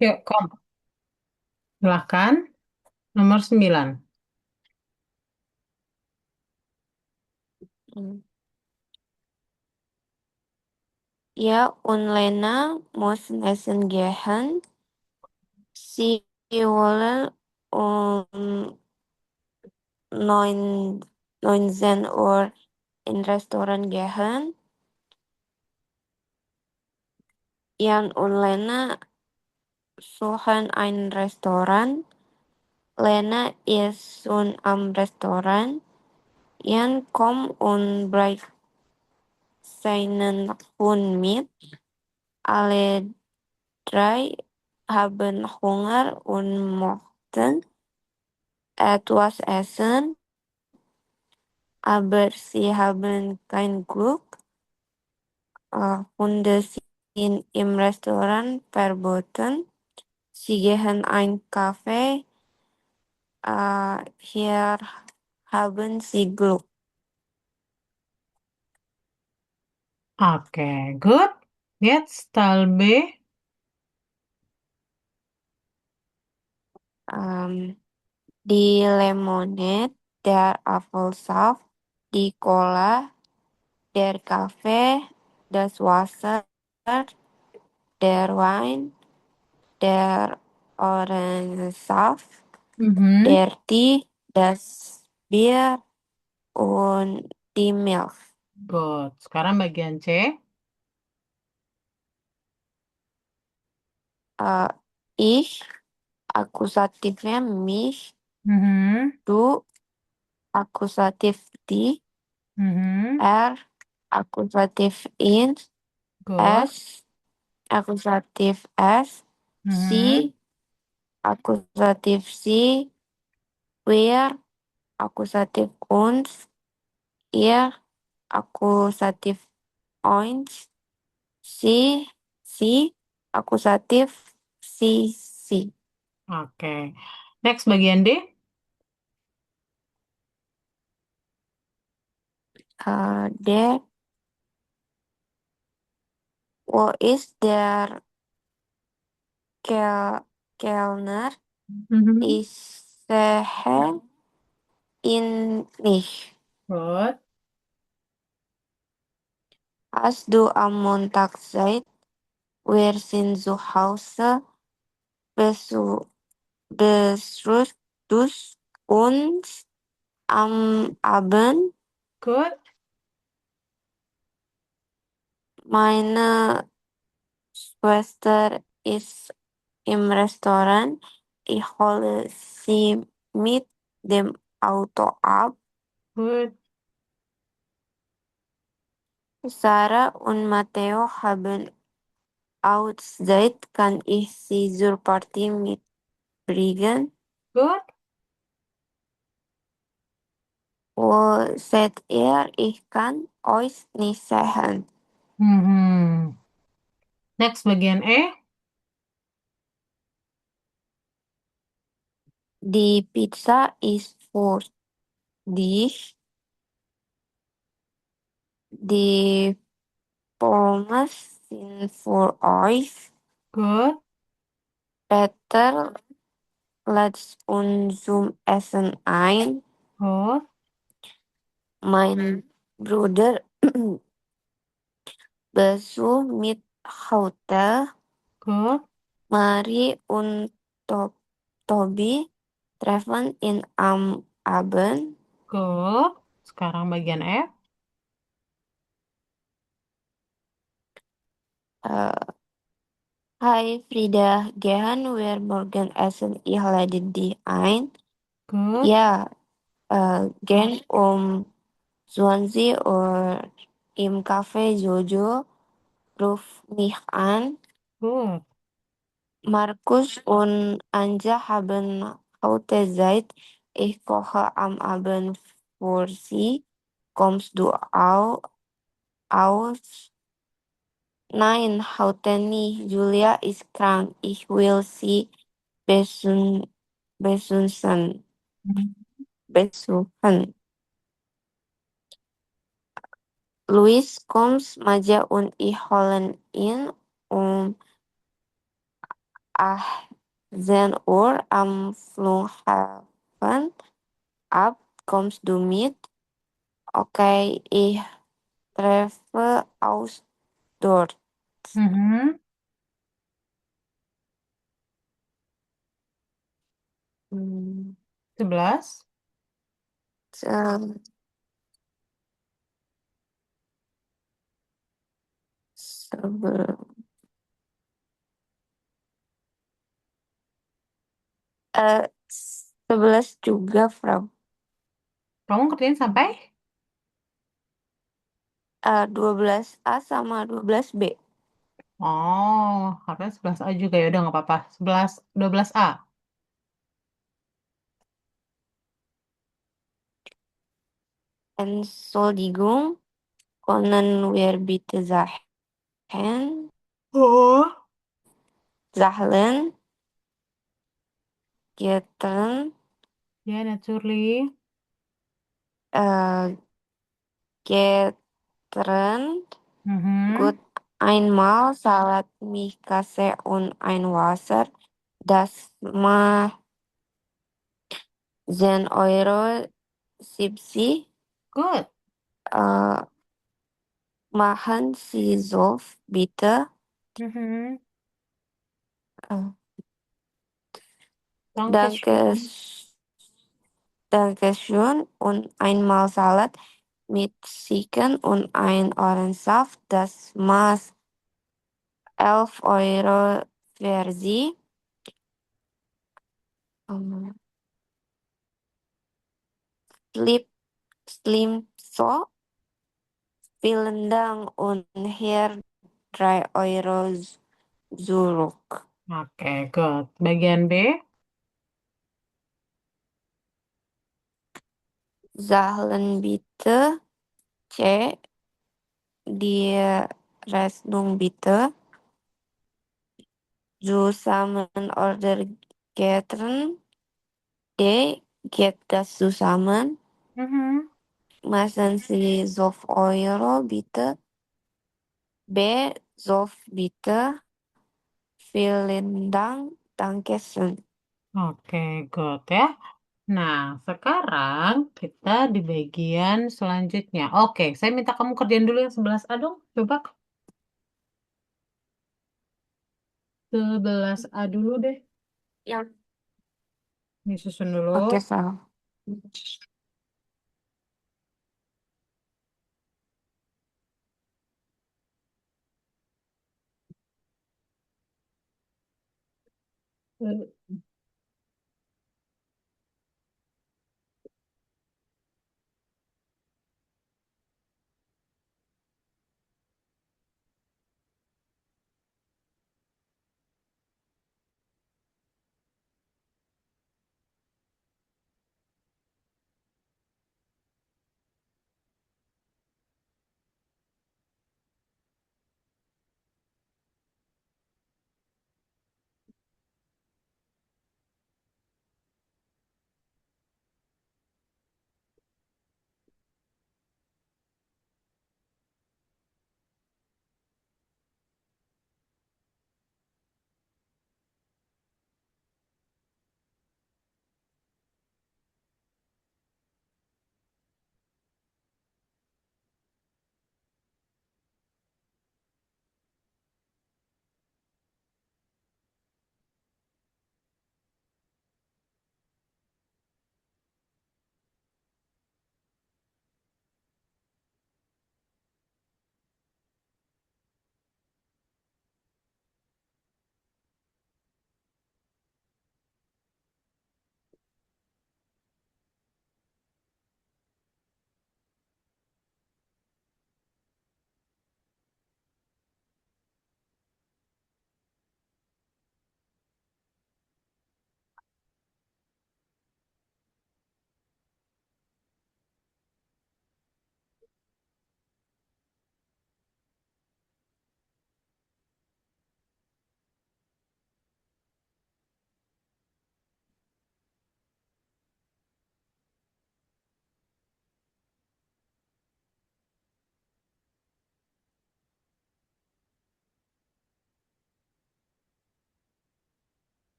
Yuk, Kom. Silahkan. Nomor 9. Hmm. Ja, online muss Essen gehen. Sie wollen um 9, 19 Uhr in Restaurant gehen. Jan und Lena suchen ein Restaurant. Lena ist schon am Restaurant. Jan kommt und bringt seinen Hund mit. Alle drei haben Hunger und möchten etwas essen, aber sie haben kein Glück. Hunde sind im Restaurant verboten. Sie gehen ein Kaffee. Hier haben sie Glück. Oke, good. Jetzt Teil B. Die Lemonade, der Apfelsaft, die Cola, der Kaffee, das Wasser, der Wein, der Orangensaft, Mhm. der Tee, das Bier und die Milch. Good. Sekarang bagian C. Äh, ich, Akusatifnya mich, Mhm. du, akusatif die, Mhm. er, akusatif in, Good. es, akusatif es, si, Mhm. akusatif si, wir, akusatif uns, ihr, akusatif uns, si, si, akusatif si, si. Oke. Next bagian D. Der, wo ist der Kel Kellner? Mhm. Ich sehe ihn nicht. Good. Hast du am Montag Zeit? Wir sind zu Hause. Besuch, besuchst du uns am Abend? Good. Meine Schwester ist im Restaurant. Ich hole sie mit dem Auto ab. Good. Sarah und Matteo haben Auszeit. Kann ich sie zur Party mitbringen? Good. Wo seid ihr? Ich kann euch nicht sehen. Mhm. Next bagian E. Die Pizza ist für dich. Die Pommes sind für euch. Good. Peter lädt uns zum Essen ein. Good. Mein Bruder besucht mit Hotel. Good. Mari und Toby treffen in am Abend. Good. Sekarang bagian F. Eh, Hai Frida, gehen wir morgen essen? Ich lade dich ein. Good. Ja, gehen um 20 Uhr im Café Jojo. Ruf mich an. Good. Markus und Anja haben heute Zeit. Ich koche am Abend für sie. Kommst du auch aus? Nein, heute nicht. Julia ist krank. Ich will sie besun besuchen. Besuchen. Luis kommt, Maja und ich holen ihn um 10 uur am vlughaven ab komst du mit. Okay, ich treffe aus dort. Mhm. Hmm, 11. se- sebe- 11 juga, Frau. Kamu kerjain sampai? 12A sama 12B. Oh, harusnya 11A juga ya. Udah nggak apa-apa. 12A. Entschuldigung, können wir bitte Oh. Zahlen, Getren, Ya, naturally. äh, Getren, Mhm. gut einmal Salat mit Käse und ein Wasser. Das macht 10 Euro 70. Good. Äh, machen Sie so bitte. Mhm. Äh, danke, Dankeschön. danke schön. Und einmal Salat mit Chicken und ein Orangensaft. Das macht 11 Euro für Sie. Ähm, Slip, Slim so. Vielen Dank und hier 3 Euro zurück. Oke, good. Bagian B. Zahlen bitte. C. Die Rechnung bitte. Zusammen Order Getren. D. Geht das zusammen? Mhm. Machen Sie 12 Euro bitte. B. Sof bitte. Vielen Dank. Dankeschön. Oke, good ya. Nah, sekarang kita di bagian selanjutnya. Oke, saya minta kamu kerjain dulu yang 11A dong. Coba 11A dulu deh. Yang Disusun dulu. oke, Frau. Eh,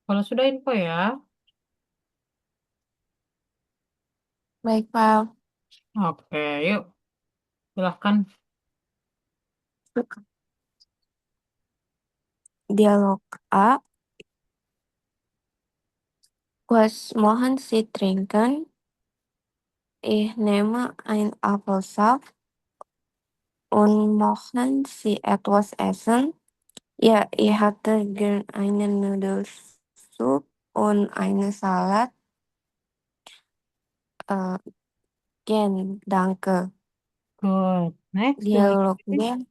Kalau sudah info ya. Baik, Pak. Oke, yuk silahkan. Dialog A. Was Mohan Sie trinken? Ich nehme ein Apfelsaft und Mohan Sie etwas essen? Ja, ich hatte gern einen Nudelsup und eine Salat. Äh, gern, danke. Good. Next, Dialog lagi. B.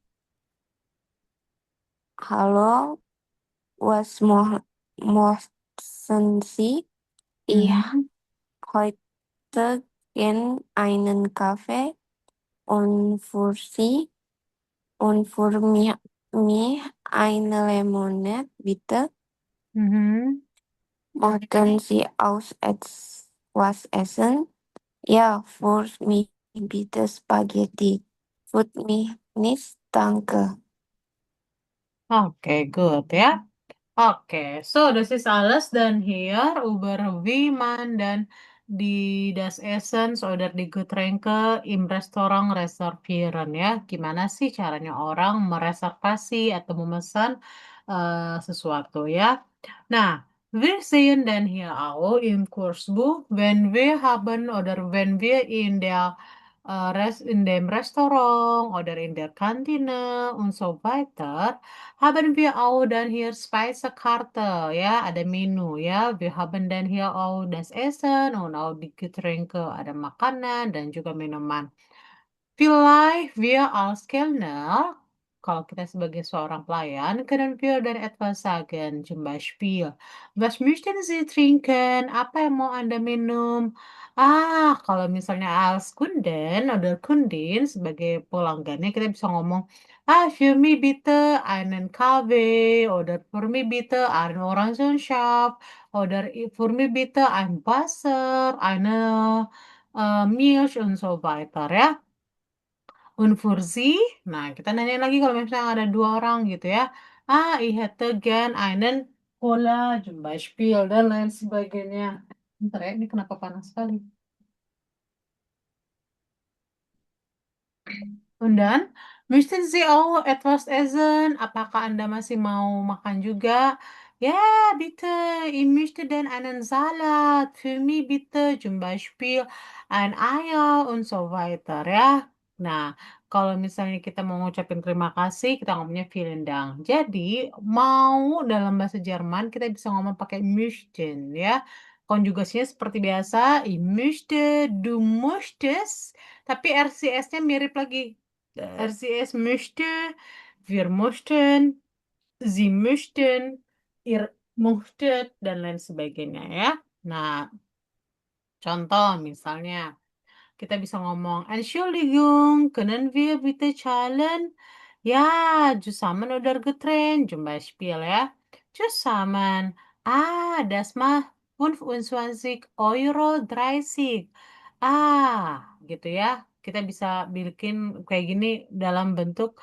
Hallo, was möchten Sie? Ich Mhm. heute gern einen Kaffee und für Sie und für mich eine Limonade, bitte. Mhm. Möchten Sie auch etwas essen? Ja, für mich bitte Spaghetti. Für mich nicht, danke. Oke, good ya. Oke, so das ist alles dan hier über wie man dan di das Essen oder di Getränke im Restaurant reservieren ya. Gimana sih caranya orang mereservasi atau memesan sesuatu ya. Nah, wir sehen dann hier auch im Kursbuch, wenn wir haben oder wenn wir in der in dem Restaurant oder in der Kantine und so weiter, haben wir auch dann hier Speisekarte, ja, ada Menu, ja. Wir haben dann hier auch das Essen und auch die Getränke, ada makanan dan juga minuman. Vielleicht wir als Kellner, kalau kita sebagai seorang pelayan, können wir dann etwas sagen, zum Beispiel, was möchten Sie trinken? Apa yang mau Anda minum? Ah, kalau misalnya als Kunden oder Kundin sebagai pelanggannya kita bisa ngomong, ah, für mich bitte einen Kaffee oder für mich bitte einen Orangensaft oder für mich bitte ein Wasser, eine Milch und so weiter ya. Unfursi, nah kita nanya lagi kalau misalnya ada dua orang gitu ya. Ah, ich hätte gern einen Cola, zum Beispiel, dan lain sebagainya. Bentar ya, ini kenapa panas sekali? Und dann, möchten Sie auch etwas essen? Apakah Anda masih mau makan juga? Ja, bitte, ich möchte denn einen Salat. Für mich bitte, zum Beispiel ein Eier und so weiter ya. Nah, kalau misalnya kita mau ngucapin terima kasih, kita ngomongnya vielen Dank. Jadi, mau dalam bahasa Jerman kita bisa ngomong pakai möchten ya. Konjugasinya seperti biasa, ich möchte, du möchtest, tapi RCS-nya mirip lagi. RCS möchte, wir möchten, sie möchten, ihr möchtet, dan lain sebagainya ya. Nah, contoh misalnya kita bisa ngomong, Entschuldigung, können wir bitte zahlen? Ja, zusammen oder getrennt, zum Beispiel ya. Zusammen. Ah, das mah 25,30 Euro. Gitu ya. Kita bisa bikin kayak gini dalam bentuk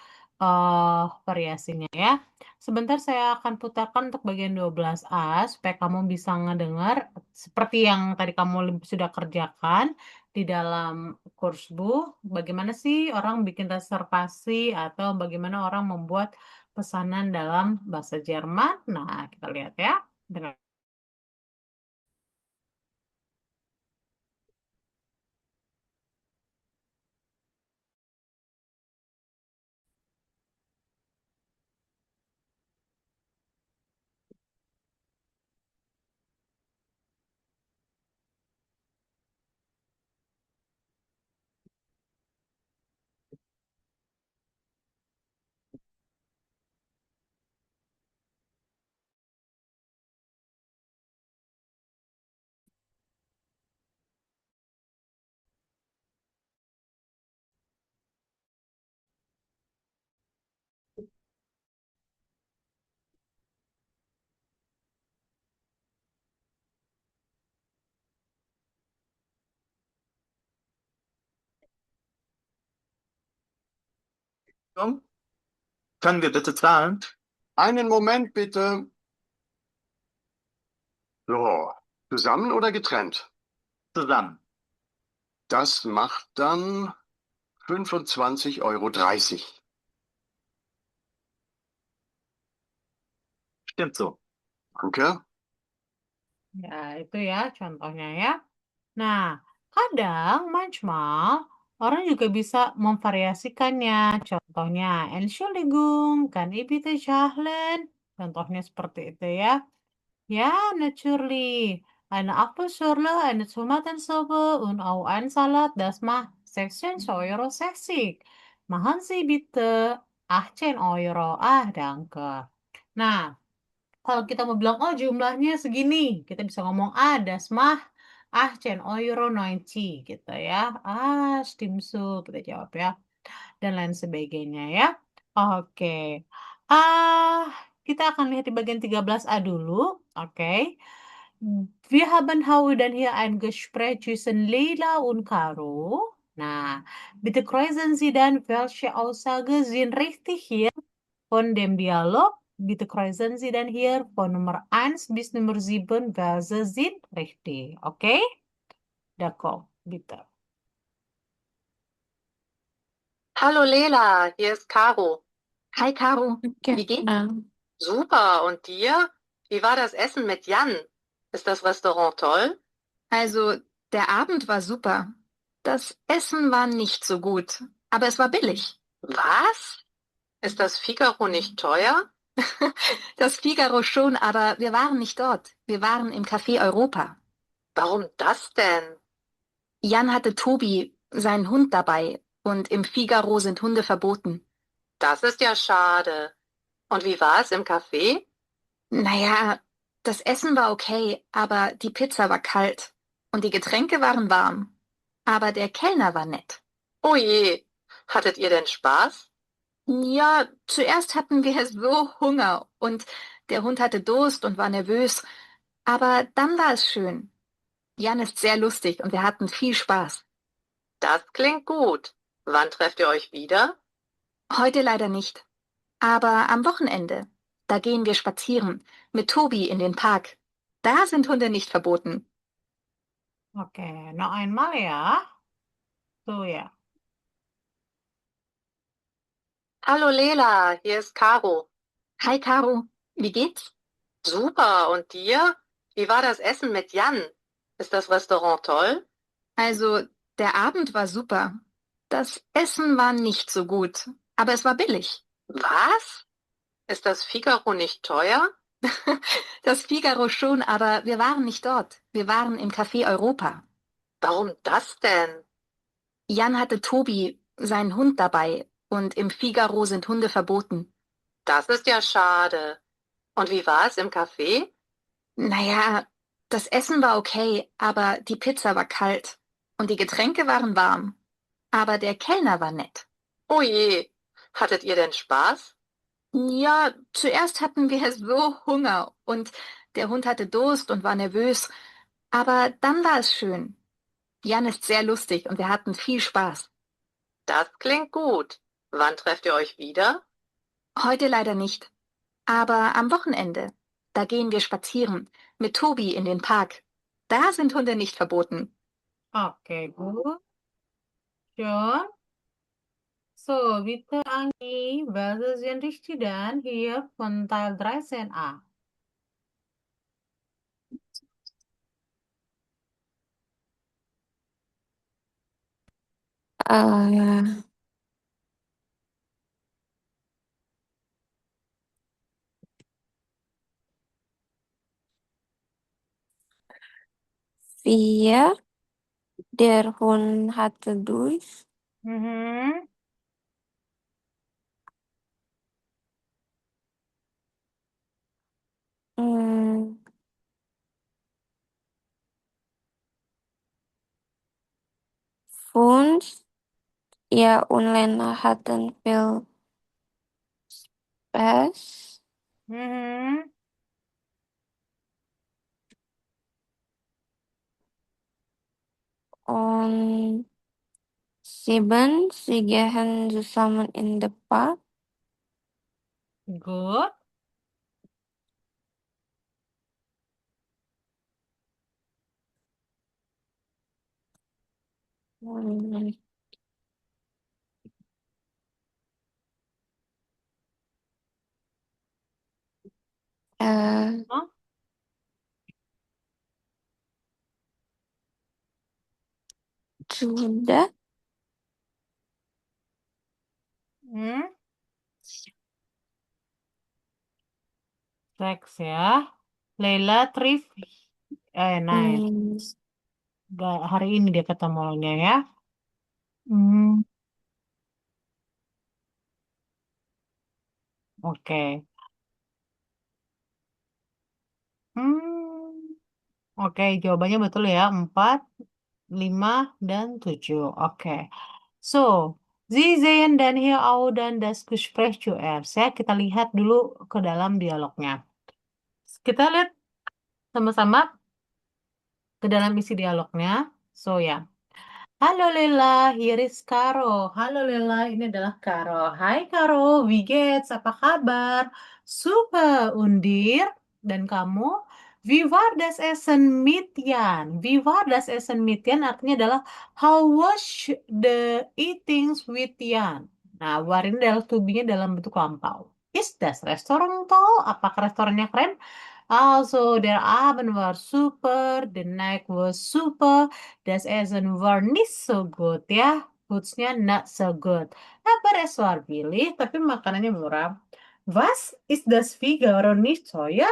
variasinya ya. Sebentar saya akan putarkan untuk bagian 12A supaya kamu bisa ngedengar seperti yang tadi kamu sudah kerjakan di dalam kursbook. Bagaimana sih orang bikin reservasi atau bagaimana orang membuat pesanan dalam bahasa Jerman? Nah, kita lihat ya. Dengan Können wir bitte zahlen? Einen Moment bitte. So, zusammen oder getrennt? Zusammen. Das macht dann 25,30 Euro. Stimmt so. Danke. Ya, itu ya contohnya ya. Nah, kadang manchmal orang juga bisa memvariasikannya. Contohnya, Entschuldigung, kann ich bitte zahlen? Contohnya seperti itu ya. Ja, natürlich. Eine Apfelschorle, eine Tomatensuppe und auch ein Salat, das macht 16,60 Euro. Machen Sie bitte 18 Euro. Ah, danke. Nah, kalau kita mau bilang, oh jumlahnya segini, kita bisa ngomong, das mah 18,90 Euro gitu ya. Stimmt so, kita jawab ya. Dan lain sebagainya ya. Oke. Ah, kita akan lihat di bagian 13a dulu. Oke. Wir haben heute dann hier ein Gespräch zwischen Leila und Caro. Nah, bitte kreuzen Sie dann, welche Aussage sind richtig hier von dem Dialog. Bitte kreuzen Sie dann hier von Nummer 1 bis Nummer 7, welche sind richtig. Okay? D'accord, bitte. Hallo Lela, hier ist Caro. Hi Caro, wie geht's? Genau. Super, und dir? Wie war das Essen mit Jan? Ist das Restaurant toll? Also, der Abend war super. Das Essen war nicht so gut, aber es war billig. Was? Ist das Figaro nicht teuer? Das Figaro schon, aber wir waren nicht dort. Wir waren im Café Europa. Warum das denn? Jan hatte Tobi, seinen Hund dabei, und im Figaro sind Hunde verboten. Das ist ja schade. Und wie war es im Café? Naja, das Essen war okay, aber die Pizza war kalt und die Getränke waren warm. Aber der Kellner war nett. Oh je, hattet ihr denn Spaß? Ja, zuerst hatten wir so Hunger und der Hund hatte Durst und war nervös, aber dann war es schön. Jan ist sehr lustig und wir hatten viel Spaß. Das klingt gut. Wann trefft ihr euch wieder? Heute leider nicht, aber am Wochenende. Da gehen wir spazieren mit Tobi in den Park. Da sind Hunde nicht verboten. Oke, noch einmal ya. Tuh ya. Hallo Lela, hier ist Caro. Hi Caro, wie geht's? Super, und dir? Wie war das Essen mit Jan? Ist das Restaurant toll? Also, der Abend war super. Das Essen war nicht so gut, aber es war billig. Was? Ist das Figaro nicht teuer? Das Figaro schon, aber wir waren nicht dort. Wir waren im Café Europa. Warum das denn? Jan hatte Tobi, seinen Hund dabei, und im Figaro sind Hunde verboten. Das ist ja schade. Und wie war es im Café? Naja, das Essen war okay, aber die Pizza war kalt und die Getränke waren warm. Aber der Kellner war nett. Oh je, hattet ihr denn Spaß? Ja, zuerst hatten wir so Hunger und der Hund hatte Durst und war nervös, aber dann war es schön. Jan ist sehr lustig und wir hatten viel Spaß. Das klingt gut. Wann trefft ihr euch wieder? Heute leider nicht, aber am Wochenende. Da gehen wir spazieren mit Tobi in den Park. Da sind Hunde nicht verboten. Oke, gut. John. So, bitte Angi, was sind richtig dann hier von Teil 13a? Äh, wir, der Hund hatte Durst. Mhm. Mm, Fons, ja, online hatten viel Spaß. Mhm. Und sieben, sie gehen zusammen in den Park. Good. Hmm, eh, Huh? sudah. Hmm? Teks ya. Leila Trif. Nice. Hmm, Hari ini dia ketemunya ya. Hmm, oke. Hmm, oke, jawabannya betul ya. 4, 5, dan 7. Oke. So, Sie sehen dann hier auch dann das Gespräch zuerst. Ya, kita lihat dulu ke dalam dialognya. Kita lihat sama-sama ke dalam isi dialognya. So, ya. Halo Lela, here is Karo. Halo Lela, ini adalah Karo. Hai Karo, wie geht's? Apa kabar? Super, Undir. Dan kamu? Wie war das Essen mit Jan? Wie war das Essen mit Jan artinya adalah how was the eatings with Jan? Nah, war ini adalah tubinya dalam bentuk lampau. Is das Restaurant toll? Apakah restorannya keren? Also, der Abend war super, the night was super, das Essen war nicht so gut ya. Foodsnya not so good. Aber es war billig, tapi makanannya murah. Was ist das Figaro nicht teuer?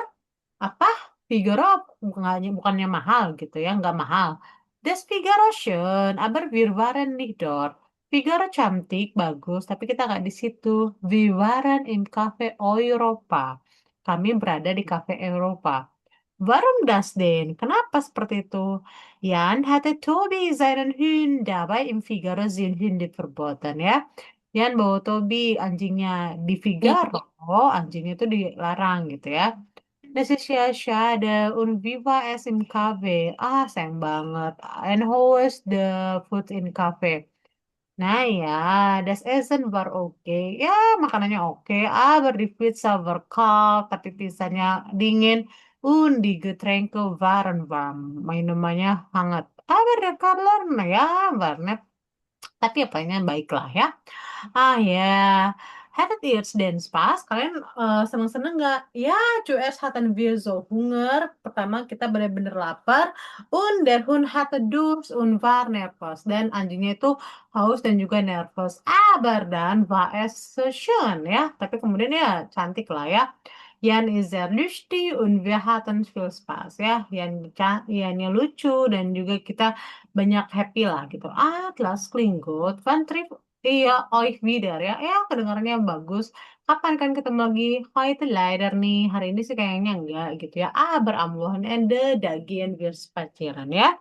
Apa? Figaro bukannya mahal gitu ya, nggak mahal. Das Figaro schön, aber wir waren nicht dort. Figaro cantik, bagus, tapi kita nggak di situ. Wir waren im Café Europa. Kami berada di Cafe Eropa. Warum das denn? Kenapa seperti itu? Jan hatte Tobi seinen Hund dabei im Figaro sind Hunde verboten ya. Jan bawa Tobi anjingnya di Figaro, anjingnya itu dilarang gitu ya. Das ist ja schade und wie war es im Café? Ah, sayang banget. And how was the food in Cafe? Nah ya, das Essen war okay. Ya, makanannya oke. Aber die Pizza war kalt, tapi pizzanya dingin. Und die Getränke waren warm. Minumannya hangat. Aber der Kader, nah ya, warnet. Tapi apanya baiklah ya. Ah ya, hattet ihr den Spaß? Kalian seneng-seneng nggak? Ya, zuerst hatten wir so Hunger. Pertama kita benar-benar lapar. Und der Hund hatte Durst und war nervös. Dan anjingnya itu haus dan juga nervös. Aber dann war es so schön ya. Tapi kemudian ya cantik lah ya. Jan is sehr lustig und wir hatten viel Spaß ya. Jannya lucu dan juga kita banyak happy lah gitu. Ah, das klingt gut. Wann trifft ihr euch wieder ya? Ya, kedengarannya bagus. Kapan kan ketemu lagi? Heute leider nih. Hari ini sih kayaknya enggak gitu ya. Aber am Wochenende da gehen wir spazieren ya.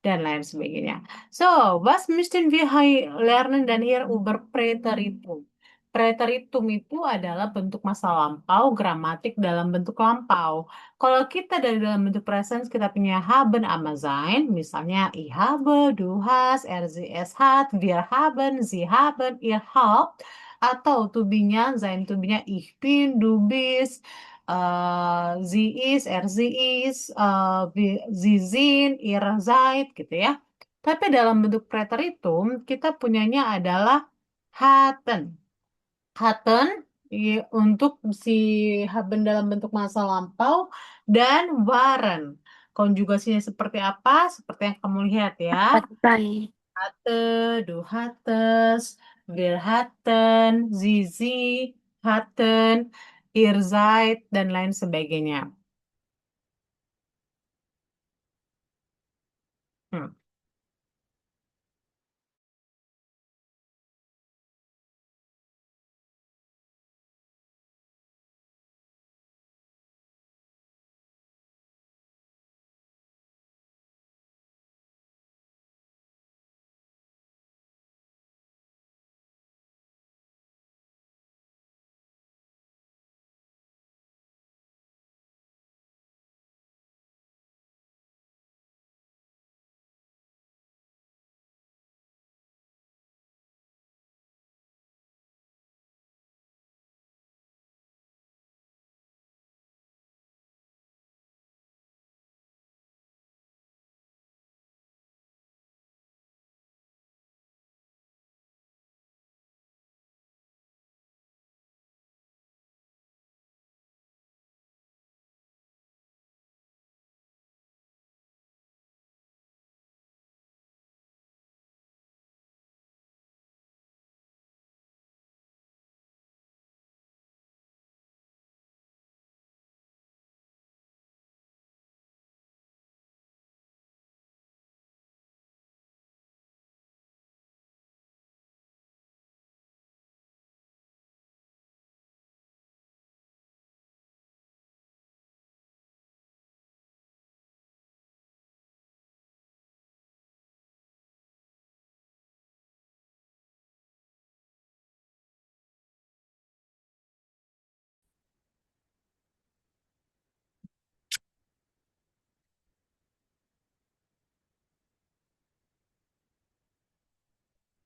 Dan lain sebagainya. So, was müssen wir lernen dan hier über Präteritum? Preteritum itu adalah bentuk masa lampau, gramatik dalam bentuk lampau. Kalau kita dari dalam bentuk present, kita punya haben ama sein, misalnya ich habe, du hast, es hat, wir haben, sie haben, ihr habt, atau to-be-nya, sein to-be-nya ich bin, du bist, sie ist, sie ist, sie sind, ihr seid, gitu ya. Tapi dalam bentuk preteritum, kita punyanya adalah hatten. Hatten untuk si haben dalam bentuk masa lampau dan waren. Konjugasinya seperti apa? Seperti yang kamu lihat ya. patai. Hatte, du hattest, wir hatten, sie hatten, ihr seid, dan lain sebagainya. Hmm.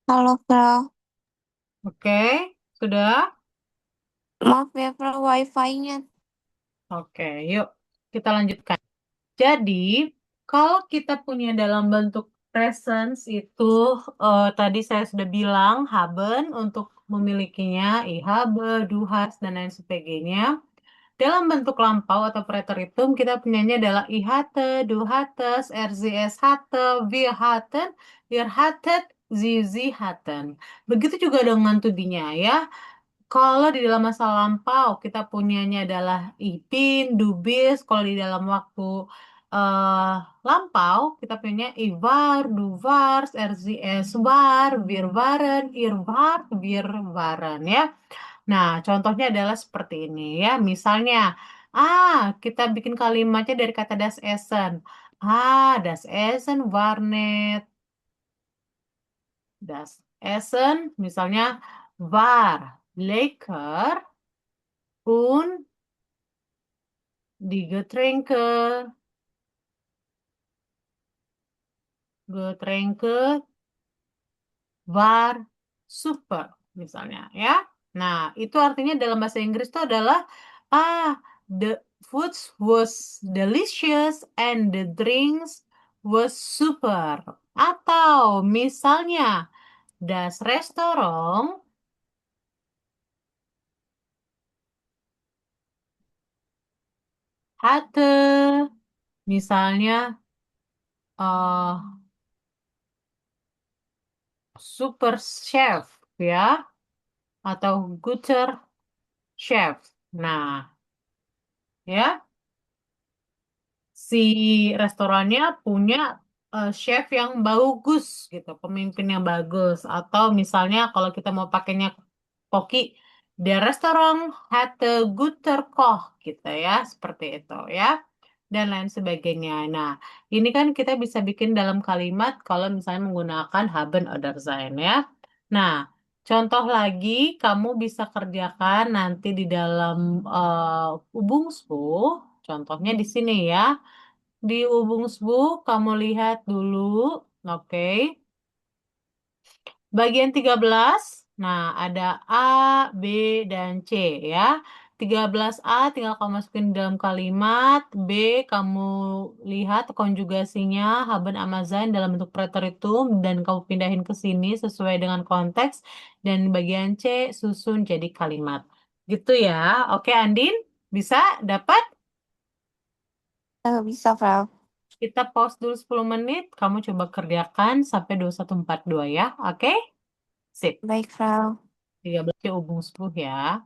Halo, Frau. Oke, sudah? Maaf ya, Frau, wifi-nya. Oke, yuk kita lanjutkan. Jadi, kalau kita punya dalam bentuk presence itu tadi saya sudah bilang haben untuk memilikinya, ich habe, du hast, dan lain sebagainya. Dalam bentuk lampau atau preteritum kita punyanya adalah ich hatte, du hattest, er, sie, es hatte, wir hatten, ihr hattet, sie hatten. Begitu juga dengan to be-nya ya. Kalau di dalam masa lampau kita punyanya adalah ich bin, du bist. Kalau di dalam waktu eh, lampau kita punya ich war, du warst, er, sie, es war, wir waren, ihr wart, wir waren ya. Nah, contohnya adalah seperti ini ya. Misalnya, kita bikin kalimatnya dari kata das Essen. Das Essen war nett. Das Essen misalnya war lecker und die Getränke war super misalnya ya. Nah, itu artinya dalam bahasa Inggris itu adalah the foods was delicious and the drinks was super. Atau misalnya das Restaurant hatte misalnya uh, super chef ya atau guter chef. Nah, ya si restorannya punya chef yang bagus gitu, pemimpin yang bagus. Atau misalnya kalau kita mau pakainya koki, der Restaurant hatte guter Koch gitu ya, seperti itu ya. Dan lain sebagainya. Nah, ini kan kita bisa bikin dalam kalimat kalau misalnya menggunakan haben oder sein ya. Nah, contoh lagi kamu bisa kerjakan nanti di dalam Ubungsbuch. Contohnya di sini ya. Di Ubungsbuch kamu lihat dulu, oke. Bagian 13, nah ada A, B, dan C ya. 13A tinggal kamu masukin dalam kalimat, B kamu lihat konjugasinya haben sama sein dalam bentuk preteritum dan kamu pindahin ke sini sesuai dengan konteks dan bagian C susun jadi kalimat. Gitu ya. Oke Andin, bisa dapat? Bisa, Frau. Kita pause dulu 10 menit, kamu coba kerjakan sampai 2142 ya. Oke? Sip. Baik, Frau. 13 hubung 10 ya.